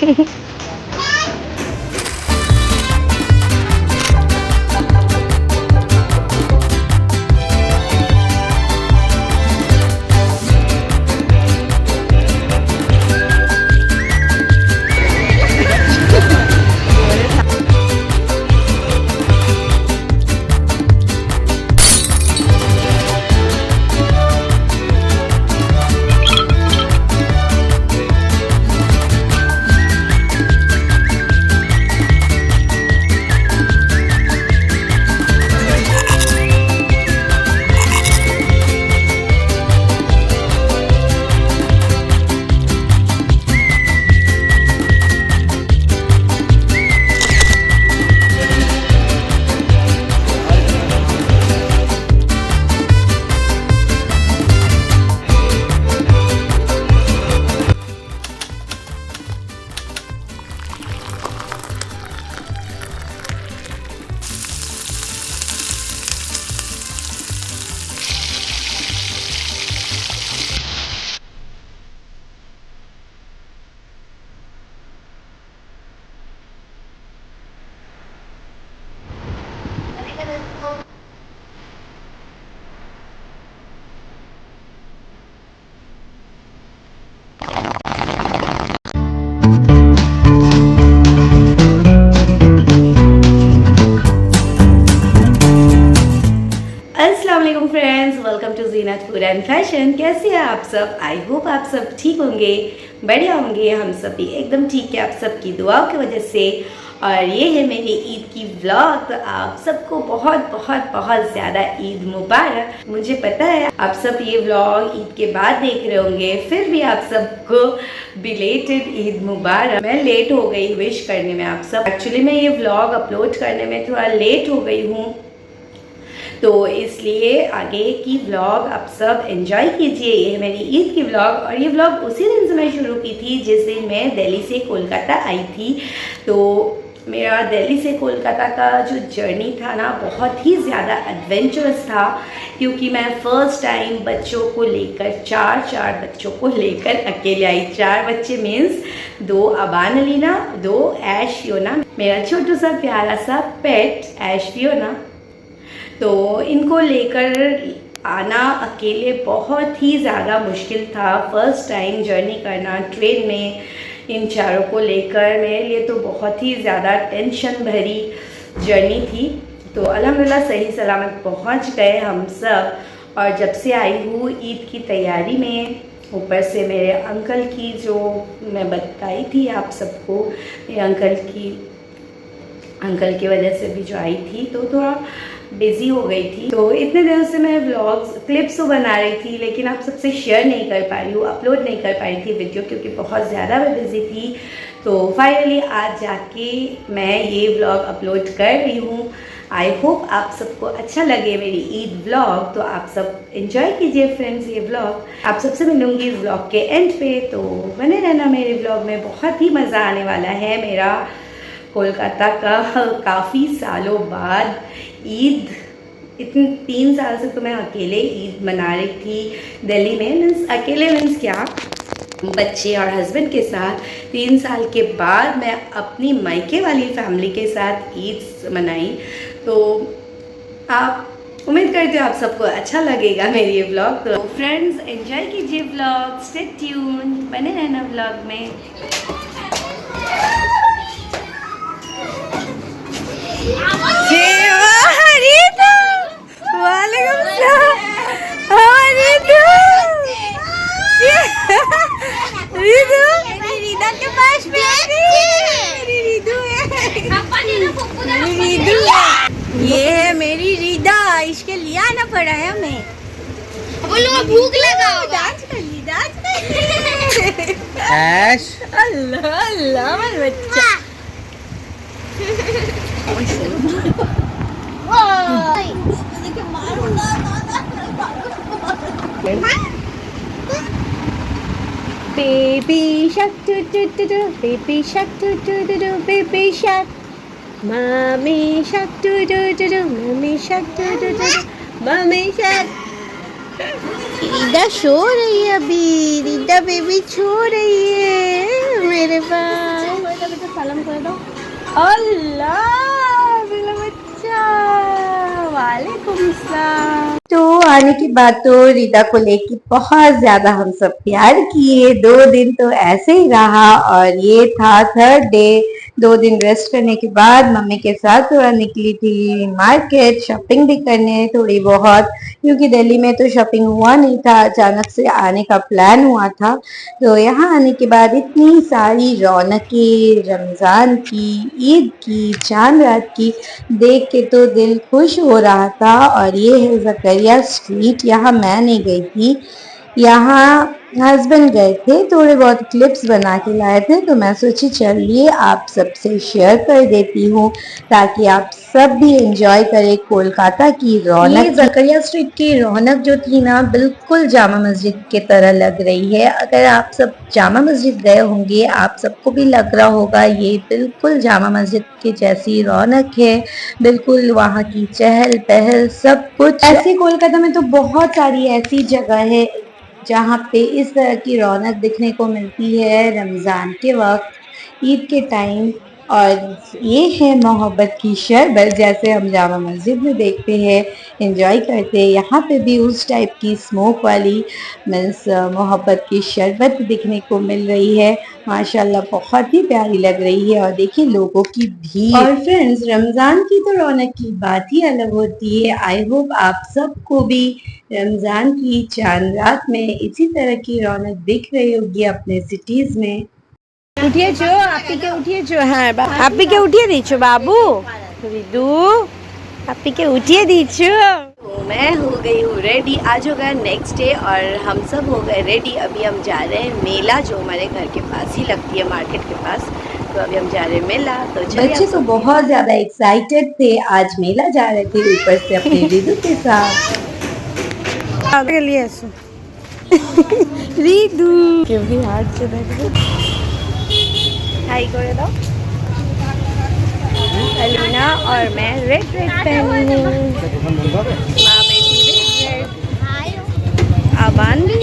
अस्सलामुअलैकुम friends, welcome to Zeenat food and fashion. कैसे हैं आप सब? आई होप आप सब ठीक होंगे, बढ़िया होंगे। हम सब भी एकदम ठीक है आप सबकी दुआओं की वजह से। और ये है मेरी ईद की व्लॉग। तो आप सबको बहुत बहुत बहुत ज़्यादा ईद मुबारक। मुझे पता है आप सब ये व्लॉग ईद के बाद देख रहे होंगे, फिर भी आप सबको बिलेटेड ईद मुबारक। मैं लेट हो गई विश करने में आप सब। एक्चुअली मैं ये व्लॉग अपलोड करने में थोड़ा लेट हो गई हूँ, तो इसलिए आगे की व्लॉग आप सब एंजॉय कीजिए। ये है मेरी ईद की व्लॉग। और ये व्लॉग उसी दिन से मैं शुरू की थी जिस दिन मैं दिल्ली से कोलकाता आई थी। तो मेरा दिल्ली से कोलकाता का जो जर्नी था ना, बहुत ही ज़्यादा एडवेंचरस था, क्योंकि मैं फ़र्स्ट टाइम बच्चों को लेकर चार बच्चों को लेकर अकेले आई। 4 बच्चे मीन्स 2 अबान अलीना, 2 ऐश फियोना, मेरा छोटा सा प्यारा सा पेट ऐश फियोना। तो इनको लेकर आना अकेले बहुत ही ज़्यादा मुश्किल था। फर्स्ट टाइम जर्नी करना ट्रेन में इन चारों को लेकर मेरे लिए तो बहुत ही ज़्यादा टेंशन भरी जर्नी थी। तो अल्हम्दुलिल्लाह सही सलामत पहुंच गए हम सब। और जब से आई हूँ ईद की तैयारी में, ऊपर से मेरे अंकल की, जो मैं बताई थी आप सबको, मेरे अंकल की वजह से भी जो आई थी, तो थोड़ा बिज़ी हो गई थी। तो इतने दिनों से मैं व्लॉग्स क्लिप्स तो बना रही थी, लेकिन आप सबसे शेयर नहीं कर पा रही हूँ, अपलोड नहीं कर पा रही थी वीडियो, क्योंकि बहुत ज़्यादा मैं बिज़ी थी। तो फाइनली आज जाके मैं ये व्लॉग अपलोड कर रही हूँ। आई होप आप सबको अच्छा लगे मेरी ईद व्लॉग। तो आप सब एंजॉय कीजिए फ्रेंड्स ये व्लॉग। आप सबसे मिलूँगी इस व्लॉग के एंड पे, तो बने रहना मेरे व्लॉग में। बहुत ही मज़ा आने वाला है मेरा कोलकाता का काफ़ी सालों बाद ईद। इतने 3 साल से तो मैं अकेले ईद मना रही थी दिल्ली में। मीन्स अकेले मीन्स क्या, बच्चे और हस्बैंड के साथ। 3 साल के बाद मैं अपनी मायके वाली फैमिली के साथ ईद मनाई। तो आप उम्मीद करते हो आप सबको अच्छा लगेगा मेरी ये व्लॉग। तो फ्रेंड्स एंजॉय कीजिए व्लॉग, स्टे ट्यून, बने रहना व्लॉग में। ये है मेरी रीदा, इसके लिए आना पड़ा है हमें। बोलो भूख लगा होगा। डांस कर ली ऐश। अल्लाह अल्लाह मेरा बच्चा। Baby shark do do do do, baby shark do do do do, baby shark. Mommy shark do do do do, mommy shark do do do do, mommy shark. Rida सो रही है अभी, रीदा बेबी सो रही है मेरे पास। सलाम कर दो। अल्लाह मेरा बच्चा, वालेकुम सलाम। तो आने के बाद तो रीता को लेके बहुत ज्यादा हम सब प्यार किए। 2 दिन तो ऐसे ही रहा और ये था 3rd डे। 2 दिन रेस्ट करने के बाद मम्मी के साथ थोड़ा निकली थी मार्केट, शॉपिंग भी करने थोड़ी बहुत, क्योंकि दिल्ली में तो शॉपिंग हुआ नहीं था, अचानक से आने का प्लान हुआ था। तो यहाँ आने के बाद इतनी सारी रौनकें रमज़ान की, ईद की, चांद रात की देख के तो दिल खुश हो रहा था। और ये है ज़करिया स्ट्रीट, यहाँ मैं नहीं गई थी, यहाँ हस्बैंड गए थे, थोड़े बहुत क्लिप्स बना के लाए थे, तो मैं सोची चलिए आप सबसे शेयर कर देती हूँ ताकि आप सब भी एंजॉय करें कोलकाता की रौनक। ये ज़करिया स्ट्रीट की रौनक जो थी ना, बिल्कुल जामा मस्जिद की तरह लग रही है। अगर आप सब जामा मस्जिद गए होंगे, आप सबको भी लग रहा होगा ये बिल्कुल जामा मस्जिद की जैसी रौनक है, बिल्कुल वहाँ की चहल पहल सब कुछ। ऐसे कोलकाता में तो बहुत सारी ऐसी जगह है जहाँ पे इस तरह की रौनक दिखने को मिलती है रमज़ान के वक्त, ईद के टाइम। और ये है मोहब्बत की शरबत, जैसे हम जामा मस्जिद में देखते हैं, एंजॉय करते हैं, यहाँ पे भी उस टाइप की स्मोक वाली मीन्स मोहब्बत की शरबत दिखने को मिल रही है। माशाल्लाह बहुत ही प्यारी लग रही है। और देखिए लोगों की भीड़। और फ्रेंड्स, रमज़ान की तो रौनक की बात ही अलग होती है। आई होप आप सबको भी रमज़ान की चांद रात में इसी तरह की रौनक दिख रही होगी अपने सिटीज में। उठिए जो आपी के उठिए जो, हाँ आपी के उठिए दीचो बाबू रिदू, आपी के उठिए दीचो। तो मैं हो गई हूँ रेडी, आज होगा नेक्स्ट डे और हम सब हो गए रेडी। अभी हम जा रहे हैं मेला, जो हमारे घर के पास ही लगती है, मार्केट के पास। तो अभी हम जा रहे हैं मेला। तो बच्चे तो बहुत ज्यादा एक्साइटेड थे, आज मेला जा रहे थे, ऊपर से अपने रिदू के साथ के लिए रिदू क्योंकि हाथ से बैठ हाई करे दो। अलीना और मैं रेड पहनी हूँ,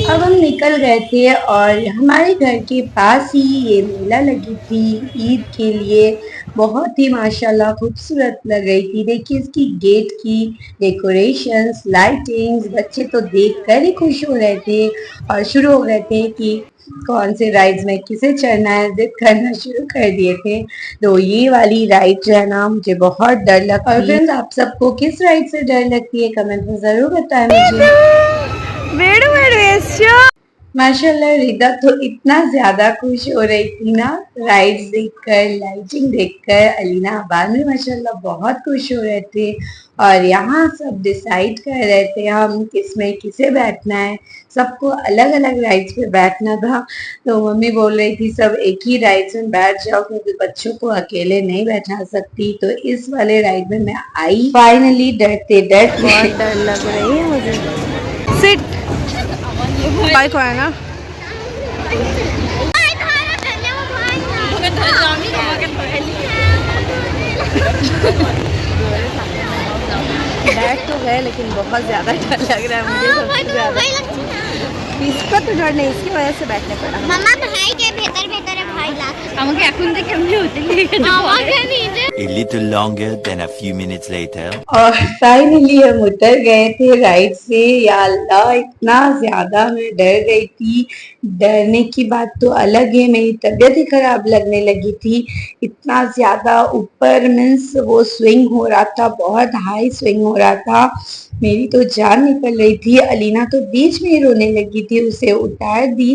अब हम निकल गए थे और हमारे घर के पास ही ये मेला लगी थी ईद के लिए। बहुत ही माशाल्लाह खूबसूरत लग रही थी। देखिए इसकी गेट की डेकोरेशंस, लाइटिंग्स, बच्चे तो देखकर ही खुश हो रहे थे और शुरू हो गए थे कि कौन से राइड्स में किसे चढ़ना है, जिद करना शुरू कर दिए थे। तो ये वाली राइड जो है ना, मुझे बहुत डर लगता है। और फ्रेंड्स, आप सबको किस राइड से डर लगती है कमेंट में जरूर बताएं मुझे। माशाल्लाह रिदा तो इतना ज्यादा खुश हो रही थी ना राइड्स देखकर, लाइटिंग देखकर। अलीना अबान भी माशाल्लाह बहुत खुश हो रहे थे। और यहाँ सब डिसाइड कर रहे थे हम किसमें किसे बैठना है, सबको अलग अलग राइड्स पे बैठना था। तो मम्मी बोल रही थी सब एक ही राइड्स में बैठ जाओ, क्योंकि बच्चों को अकेले नहीं बैठा सकती। तो इस वाले राइड में मैं आई। फाइनली डरते डरते बहुत डर लग रही है मुझे। सिट बाइक है ना, बैठ तो गए लेकिन बहुत ज्यादा डर लग रहा है मुझे सबसे ज्यादा। इसका तो डर नहीं, इसकी वजह से बैठने पड़ा। मामा भाई के भीतर भीतर है भाई लाख আমাকে এখন থেকে এমনি হতে লেগে আমাকে नीचे। A little longer than a few minutes later. और फाइनली हम उतर गए थे राइड से। या अल्लाह इतना ज्यादा मैं डर रही थी, डरने की बात तो अलग है, मेरी तबीयत ही खराब लगने लगी थी। इतना ज्यादा ऊपर मीन्स वो स्विंग हो रहा था, बहुत हाई स्विंग हो रहा था, मेरी तो जान निकल रही थी। अलीना तो बीच में ही रोने लगी थी, उसे उतार दी।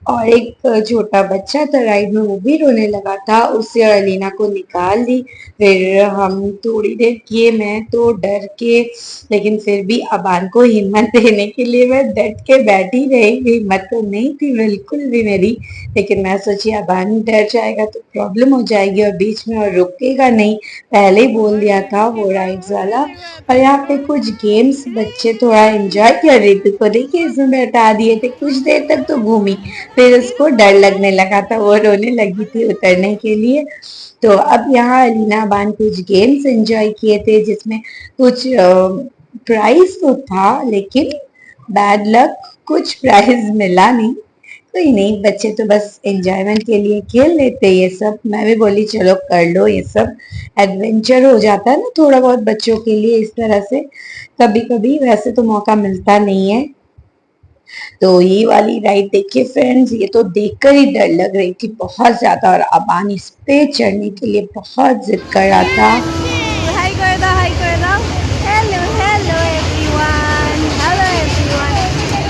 और एक छोटा बच्चा था राइड में, वो भी रोने लगा था, उससे और अलीना को निकाल दी। फिर हम थोड़ी देर किए, मैं तो डर के, लेकिन फिर भी अबान को हिम्मत देने के लिए मैं डट के बैठी रही। हिम्मत तो नहीं थी बिल्कुल भी मेरी, लेकिन मैं सोची अबान डर जाएगा तो प्रॉब्लम हो जाएगी और बीच में और रुकेगा नहीं, पहले ही बोल दिया था वो राइड्स वाला। और यहाँ पे कुछ गेम्स बच्चे थोड़ा एंजॉय कर रहे थे, तो देखिए इसमें बैठा दिए थे, कुछ देर तक तो घूमी, फिर उसको डर लगने लगा था, वो रोने लगी थी उतरने के लिए। तो अब यहाँ अलीना अबान कुछ गेम्स एंजॉय किए थे, जिसमें कुछ प्राइज तो था, लेकिन बैड लक कुछ प्राइज मिला नहीं। कोई नहीं, बच्चे तो बस एंजॉयमेंट के लिए खेल लेते हैं ये सब। मैं भी बोली चलो कर लो ये सब, एडवेंचर हो जाता है ना थोड़ा बहुत बच्चों के लिए इस तरह से, कभी कभी वैसे तो मौका मिलता नहीं है। तो ये वाली राइड देखिए फ्रेंड्स, ये तो देखकर ही डर लग रही थी बहुत ज्यादा, और अबान इस पे चढ़ने के लिए बहुत जिद कर रहा था। हाय कर दो, हाय कर दो। Hello hello everyone, hello everyone.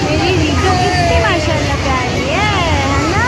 मेरी रीतू कितनी माशाल्लाह प्यारी है ना।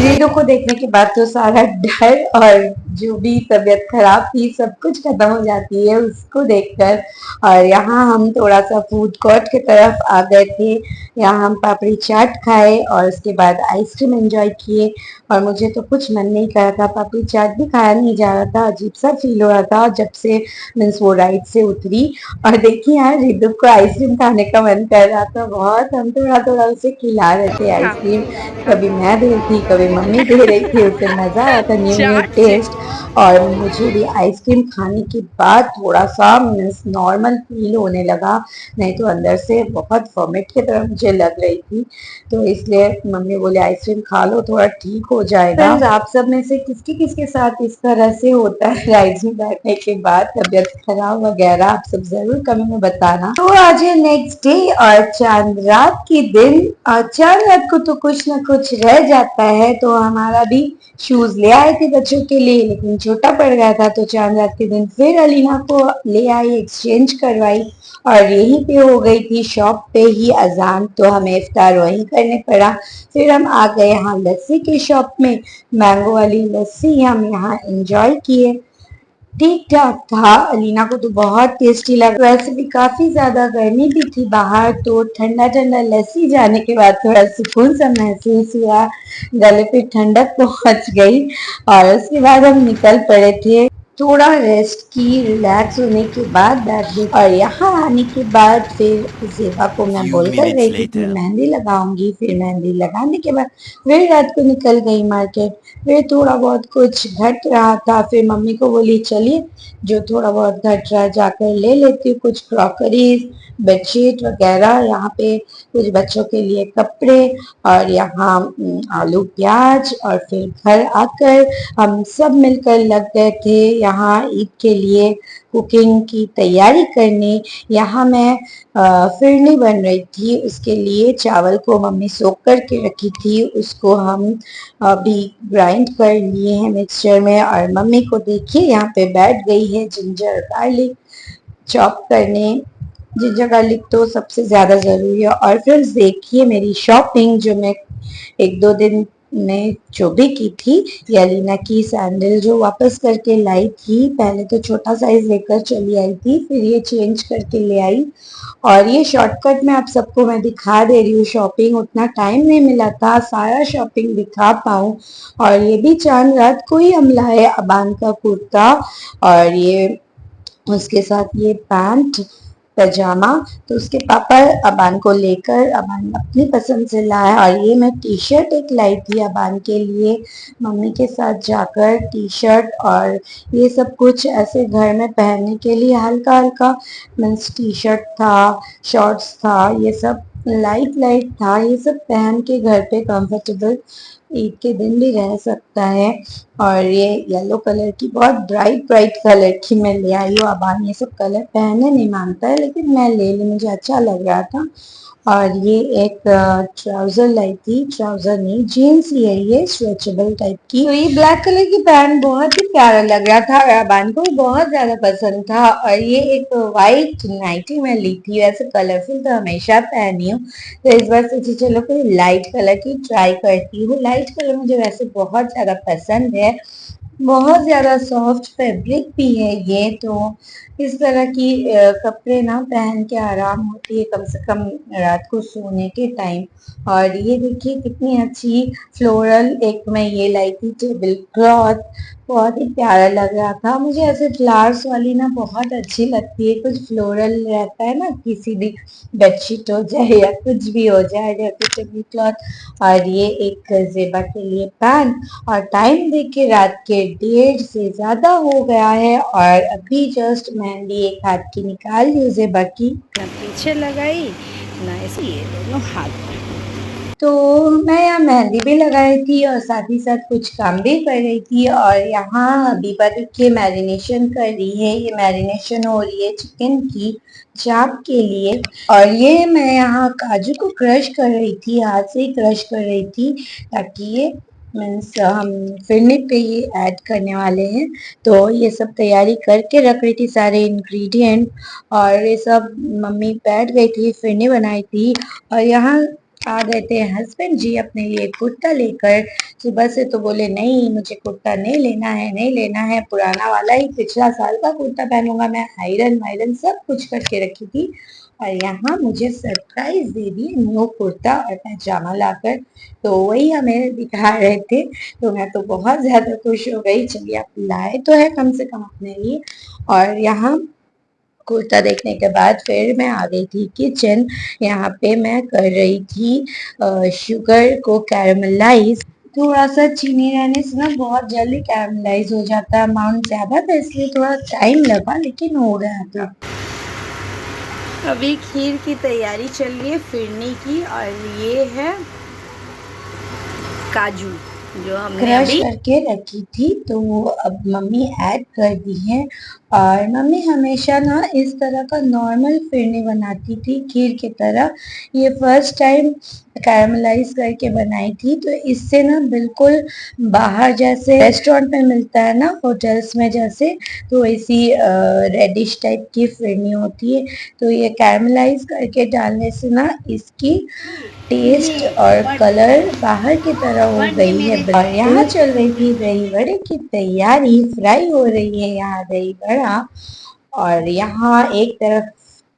रीडो को देखने के बाद तो सारा डर और जो भी तबीयत खराब थी सब कुछ खत्म हो जाती है उसको देखकर। और यहाँ हम थोड़ा सा फूड कोर्ट की तरफ आ गए थे। यहाँ हम पापड़ी चाट खाए और उसके बाद आइसक्रीम एंजॉय किए। और मुझे तो कुछ मन नहीं कर रहा था, पापड़ी चाट भी खाया नहीं जा रहा था, अजीब सा फील हो रहा था जब से मीन्स वो राइड से उतरी। और देखिए यार, रिदु को आइसक्रीम खाने का मन कर रहा था बहुत, हम थोड़ा थोड़ा उसे खिला रहे थे आइसक्रीम। कभी मैं दे रही थी, कभी मम्मी दे रही थी, उसे मजा आ रहा था, न्यू न्यू चाट से टेस्ट। और मुझे भी आइसक्रीम खाने के बाद थोड़ा सा मीन्स नॉर्मल फील होने लगा, नहीं तो अंदर से बहुत वॉमिट की तरह मुझे लग रही थी। तो इसलिए मम्मी बोले आइसक्रीम खा लो, थोड़ा ठीक हो जाएगा। फ्रेंड्स, आप सब में से किसके किसके साथ इस तरह से होता है राइड्स में बैठने के बाद तबियत खराब वगैरह, आप सब जरूर कमेंट में बताना। तो आज है नेक्स्ट डे और चांद रात के दिन, और चांद रात को तो कुछ ना कुछ रह जाता है, तो हमारा भी शूज ले आए थे बच्चों के लिए, लेकिन छोटा पड़ गया था, तो चांद रात के दिन फिर अलीना को ले आई, एक्सचेंज करवाई। और यहीं पे हो गई थी शॉप पे ही अजान, तो हमें इफ्तार वहीं करने पड़ा। फिर हम आ गए यहाँ लस्सी की शॉप में, मैंगो वाली लस्सी हम यहाँ एंजॉय किए। ठीक ठाक था, अलीना को तो बहुत टेस्टी लगा। वैसे भी काफी ज्यादा गर्मी भी थी बाहर, तो ठंडा ठंडा लस्सी जाने के बाद थोड़ा सुकून सा महसूस हुआ, गले पे ठंडक पहुंच गई। और उसके बाद हम निकल पड़े थे थोड़ा रेस्ट की, रिलैक्स होने के बाद बैठ गई। और यहाँ आने के बाद फिर जेबा को मैं Few बोलकर minutes गई थी कि मैं later. मेहंदी लगाऊंगी, फिर मेहंदी लगाने के बाद फिर रात को निकल गई मार्केट। फिर थोड़ा बहुत कुछ घट रहा था, फिर मम्मी को बोली चलिए जो थोड़ा बहुत घट रहा है जाकर ले लेती हूँ, कुछ क्रॉकरीज, बेडशीट वगैरह, यहाँ पे कुछ बच्चों के लिए कपड़े, और यहाँ आलू प्याज। और फिर घर आकर हम सब मिलकर लग गए थे यहाँ ईद के लिए कुकिंग की तैयारी करने। यहाँ मैं फिरनी बन रही थी, उसके लिए चावल को मम्मी सोख करके रखी थी, उसको हम अभी ग्राइंड कर लिए हैं मिक्सचर में। और मम्मी को देखिए यहाँ पे बैठ गई है जिंजर गार्लिक चॉप करने। जिंजर गार्लिक तो सबसे ज्यादा जरूरी है। और फिर देखिए मेरी शॉपिंग जो मैं एक दो दिन में जो भी की थी, ये अलीना की सैंडल जो वापस करके लाई थी, पहले तो छोटा साइज लेकर चली आई थी, फिर ये चेंज करके ले आई। और ये शॉर्टकट में आप सबको मैं दिखा दे रही हूँ, शॉपिंग उतना टाइम नहीं मिला था सारा शॉपिंग दिखा पाऊँ। और ये भी चांद रात को ही हम लाए अबान का कुर्ता, और ये उसके साथ ये पैंट पैजामा, तो उसके पापा अबान को लेकर अबान अपनी पसंद से लाया। और ये मैं टी शर्ट एक लाई थी अबान के लिए, मम्मी के साथ जाकर टी शर्ट और ये सब कुछ ऐसे घर में पहनने के लिए हल्का हल्का मीन्स टी शर्ट था, शॉर्ट्स था, ये सब लाइट लाइट था, ये सब पहन के घर पे कंफर्टेबल ईद के दिन भी रह सकता है। और ये येलो कलर की बहुत ब्राइट ब्राइट कलर की मैं ले आई हूँ, अबान ये सब कलर पहनने नहीं मानता है, लेकिन मैं ले ली, मुझे अच्छा लग रहा था। और ये एक ट्राउजर लाई थी, ट्राउजर नहीं जीन्स ही है ये, स्ट्रेचेबल टाइप की। तो ये ब्लैक कलर की पैंट बहुत ही प्यारा लग रहा था और अबान को बहुत ज्यादा पसंद था। और ये एक वाइट नाइटी मैं ली थी, वैसे कलरफुल तो हमेशा पहनी हूँ, तो इस बार सोची चलो कोई लाइट कलर की ट्राई करती हूँ। लाइट कलर मुझे वैसे बहुत ज्यादा पसंद है, बहुत ज्यादा सॉफ्ट फैब्रिक भी है ये, तो इस तरह की कपड़े ना पहन के आराम होती है कम से कम रात को सोने के टाइम। और ये देखिए कितनी अच्छी फ्लोरल एक मैं ये लाई थी टेबल क्लॉथ, बहुत ही प्यारा लग रहा था मुझे। ऐसे फ्लावर्स वाली ना बहुत अच्छी लगती है, कुछ फ्लोरल रहता है ना, किसी भी बेडशीट हो जाए या कुछ भी हो जाए जैसे टेबल क्लॉथ। और ये एक जेबा के लिए पैन। और टाइम देख के रात के 1:30 से ज्यादा हो गया है, और अभी जस्ट मेहंदी एक हाथ की निकाल ली उसे बाकी ना पीछे लगाई ना ऐसे, ये दोनों हाथ तो मैं यहाँ मेहंदी भी लगाई थी और साथ ही साथ कुछ काम भी कर रही थी। और यहाँ हबीबा देखिए मैरिनेशन कर रही है। ये मैरिनेशन हो रही है चिकन की चाप के लिए। और ये मैं यहाँ काजू को क्रश कर रही थी, हाथ से ही क्रश कर रही थी, ताकि ये मीन्स हम फिरनी पे ये ऐड करने वाले हैं। तो ये सब तैयारी करके रख रही थी सारे इंग्रेडिएंट। और ये सब मम्मी बैठ गई थी, फिरनी बनाई थी। और यहाँ आ गए थे हस्बैंड जी अपने लिए कुर्ता लेकर। सुबह से तो बोले नहीं मुझे कुर्ता नहीं लेना है, नहीं लेना है, पुराना वाला ही पिछला साल का कुर्ता पहनूंगा मैं। आयरन वायरन सब कुछ करके रखी थी। और यहाँ मुझे सरप्राइज दे दिए न्यू कुर्ता और पैजामा लाकर। तो वही हमें दिखा रहे थे। तो मैं तो बहुत ज्यादा खुश हो गई। चलिए आप लाए तो है कम से कम अपने लिए। और यहाँ कुर्ता देखने के बाद फिर मैं आ गई थी किचन। यहाँ पे मैं कर रही थी शुगर को कैरमलाइज। थोड़ा सा चीनी रहने से ना बहुत जल्दी कैरमलाइज हो जाता है। अमाउंट ज्यादा था इसलिए थोड़ा टाइम लगा, लेकिन हो गया था। अभी खीर की तैयारी चल रही है फिरनी की, और ये है काजू जो हमने क्रश अभी करके रखी थी, तो वो अब मम्मी ऐड कर दी है। और मम्मी हमेशा ना इस तरह का नॉर्मल फिरनी बनाती थी खीर की तरह। ये फर्स्ट टाइम कैरमलाइज करके बनाई थी। तो इससे ना बिल्कुल बाहर जैसे रेस्टोरेंट में मिलता है ना होटल्स में जैसे, तो ऐसी रेडिश टाइप की फिरनी होती है। तो ये कैरमलाइज करके डालने से ना इसकी टेस्ट और कलर बाहर की तरह हो गई है। और यहाँ चल रही थी दही बड़े की तैयारी, फ्राई हो रही है यहाँ दही बड़ा। और यहाँ एक तरफ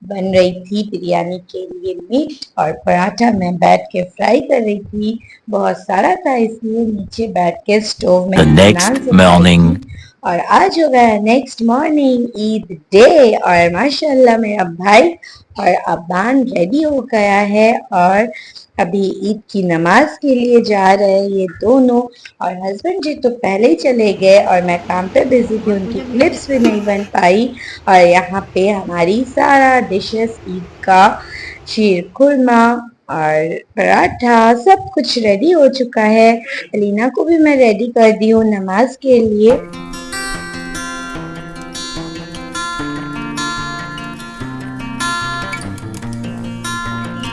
बन रही थी बिरयानी के लिए मीट, और पराठा मैं बैठ के फ्राई कर रही थी। बहुत सारा था इसलिए नीचे बैठ के स्टोव में The इत्मीनान next से खाई morning. थी। और आज हो गया नेक्स्ट मॉर्निंग ईद डे। और माशाल्लाह मेरा भाई और अब्बान रेडी हो गया है और अभी ईद की नमाज के लिए जा रहे हैं ये दोनों। और हस्बैंड जी तो पहले ही चले गए और मैं काम पे बिजी थी, उनकी क्लिप्स भी नहीं बन पाई। और यहाँ पे हमारी सारा डिशेस ईद का शीर खुरमा और पराठा सब कुछ रेडी हो चुका है। अलीना को भी मैं रेडी कर दी हूँ नमाज के लिए।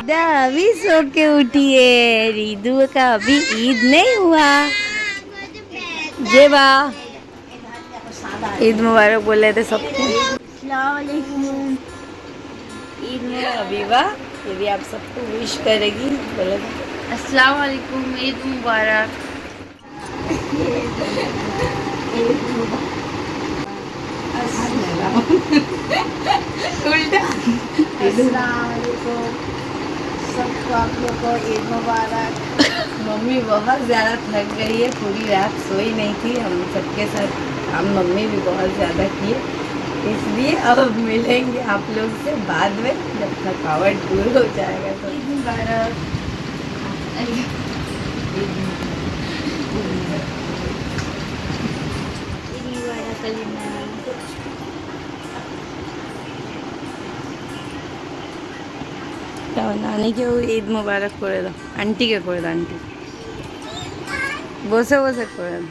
रीदा अभी सो के उठी है। रीदू का अभी ईद नहीं हुआ। जेबा ईद मुबारक बोले थे सबको। ईद मुबारक हबीबा, ये भी आप सबको विश करेगी, बोले थे। अस्सलाम वालेकुम, ईद मुबारक। उल्टा अस्सलाम वालेकुम, सबको आप लोग को ईद मुबारक। मम्मी बहुत ज़्यादा थक गई है, पूरी रात सोई नहीं थी। हम सबके साथ हम मम्मी भी बहुत ज़्यादा किए, इसलिए अब मिलेंगे आप लोग से बाद में जब थकावट दूर हो जाएगा तो। ईद मुबारक। ईद मुबारक अलीना। নানিকেও ঈদ মোবারক করে দাও, আন্টিকে করে দাও, আন্টি বসে বসে করে দাও।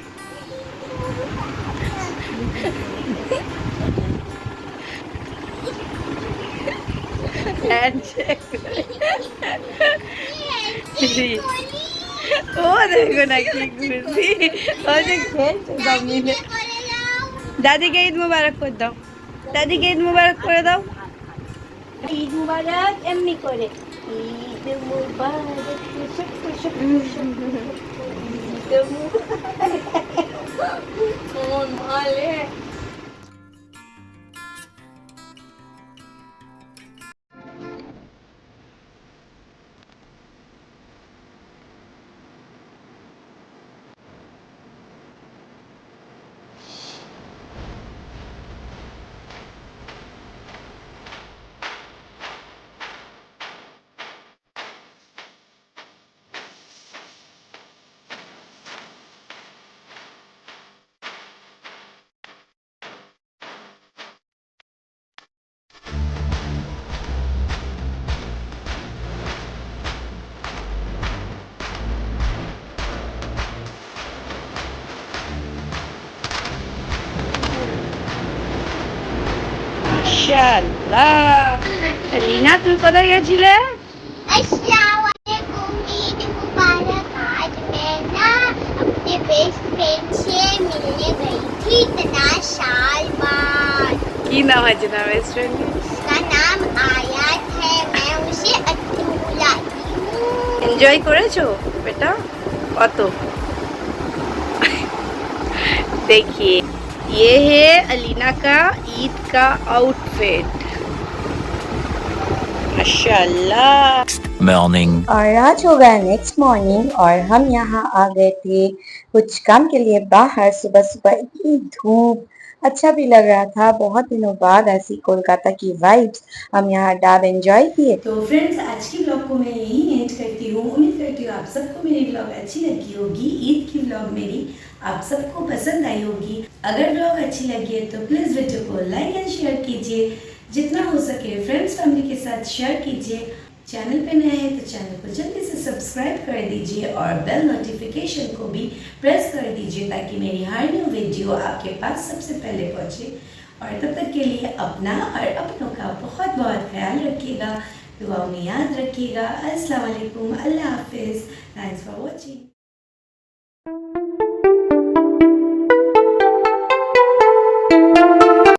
হ্যান্ডশেক ও দেখো না কি খুশি, ও যে খেলছে সব মিলে। দাদিকে ঈদ মোবারক করে দাও, দাদিকে ঈদ মোবারক করে দাও। ঈদ মুবারক এমনি করে, ঈদ মুবারক ঈদ মুবারক মন ভালে। माशाल्लाह अलीना तुम कोথায় গেছিলে अस्सलामुअलैकुम, ईद मुबारक। आज मैं ना अपने बेस्ट फ्रेंड से मिलने गई थी इतना साल बाद। কি নাম আছে না বেস্ট ফ্রেন্ড उसका नाम आयात है। मैं उसे अत्तू बुलाती हूँ। এনজয় করেছো बेटा কত देखिए ये है अलीना का ईद का आउटफिट माशाल्लाह morning. और आज हो गया नेक्स्ट मॉर्निंग और हम यहाँ आ गए थे कुछ काम के लिए बाहर। सुबह सुबह इतनी धूप, अच्छा भी लग रहा था। बहुत दिनों बाद ऐसी कोलकाता की वाइब्स हम यहाँ डाब एंजॉय किए। तो फ्रेंड्स आज की व्लॉग को मैं यही एंड करती हूँ। उम्मीद करती हूँ आप सबको मेरी व्लॉग अच्छी लगी होगी। ईद की व्लॉग मेरी आप सबको पसंद आई होगी। अगर व्लॉग अच्छी लगी है तो प्लीज़ वीडियो को लाइक एंड शेयर कीजिए। जितना हो सके फ्रेंड्स फैमिली के साथ शेयर कीजिए। चैनल पे नए हैं तो चैनल को जल्दी से सब्सक्राइब कर दीजिए और बेल नोटिफिकेशन को भी प्रेस कर दीजिए ताकि मेरी हर न्यू वीडियो आपके पास सबसे पहले पहुँचे। और तब तक के लिए अपना और अपनों का बहुत बहुत ख्याल रखिएगा, दुआओं में याद रखिएगा। अस्सलाम वालेकुम, अल्लाह हाफिज़, थैंक्स फॉर वॉचिंग।